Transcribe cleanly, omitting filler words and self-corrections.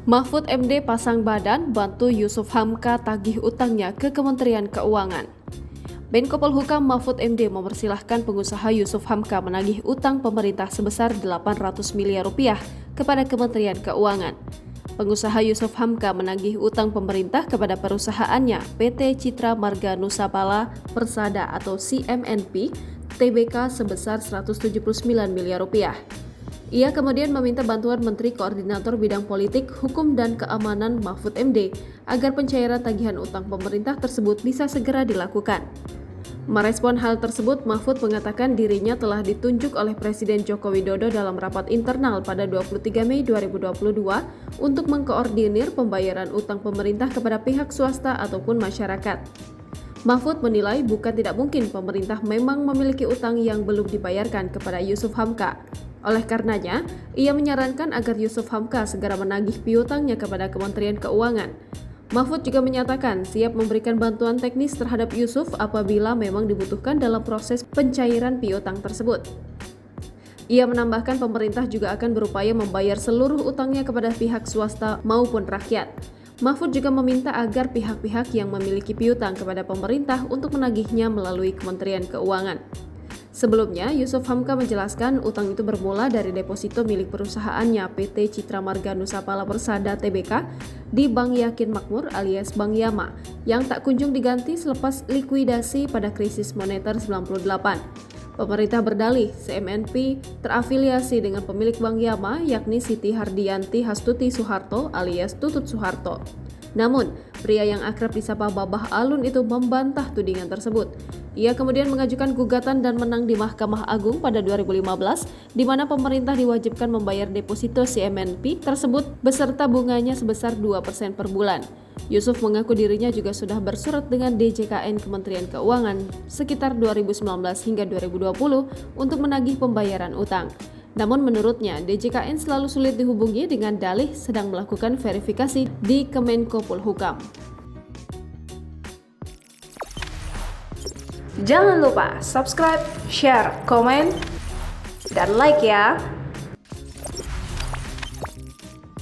Mahfud MD pasang badan bantu Yusuf Hamka tagih utangnya ke Kementerian Keuangan. Menko Polhukam Mahfud MD mempersilahkan pengusaha Yusuf Hamka menagih utang pemerintah sebesar 800 miliar rupiah kepada Kementerian Keuangan. Pengusaha Yusuf Hamka menagih utang pemerintah kepada perusahaannya PT Citra Marga Nusapala Persada atau CMNP Tbk sebesar 179 miliar rupiah. Ia kemudian meminta bantuan Menteri Koordinator Bidang Politik, Hukum dan Keamanan Mahfud MD agar pencairan tagihan utang pemerintah tersebut bisa segera dilakukan. Merespon hal tersebut, Mahfud mengatakan dirinya telah ditunjuk oleh Presiden Joko Widodo dalam rapat internal pada 23 Mei 2022 untuk mengkoordinir pembayaran utang pemerintah kepada pihak swasta ataupun masyarakat. Mahfud menilai bukan tidak mungkin pemerintah memang memiliki utang yang belum dibayarkan kepada Yusuf Hamka. Oleh karenanya, ia menyarankan agar Yusuf Hamka segera menagih piutangnya kepada Kementerian Keuangan. Mahfud juga menyatakan siap memberikan bantuan teknis terhadap Yusuf apabila memang dibutuhkan dalam proses pencairan piutang tersebut. Ia menambahkan pemerintah juga akan berupaya membayar seluruh utangnya kepada pihak swasta maupun rakyat. Mahfud juga meminta agar pihak-pihak yang memiliki piutang kepada pemerintah untuk menagihnya melalui Kementerian Keuangan. Sebelumnya, Yusuf Hamka menjelaskan utang itu bermula dari deposito milik perusahaannya PT Citra Marga Nusapala Persada Tbk di Bank Yakin Makmur alias Bank Yama yang tak kunjung diganti selepas likuidasi pada krisis moneter 98. Pemerintah berdalih CMNP terafiliasi dengan pemilik Bank Yama yakni Siti Hardianti Hastuti Soeharto alias Tutut Soeharto. Namun, pria yang akrab disapa Babah Alun itu membantah tudingan tersebut. Ia kemudian mengajukan gugatan dan menang di Mahkamah Agung pada 2015, di mana pemerintah diwajibkan membayar deposito CMNP tersebut beserta bunganya sebesar 2% per bulan. Yusuf mengaku dirinya juga sudah bersurat dengan DJKN Kementerian Keuangan sekitar 2019 hingga 2020 untuk menagih pembayaran utang. Namun menurutnya, DJKN selalu sulit dihubungi dengan dalih sedang melakukan verifikasi di Kemenko Polhukam. Jangan lupa subscribe, share, komen, dan like ya!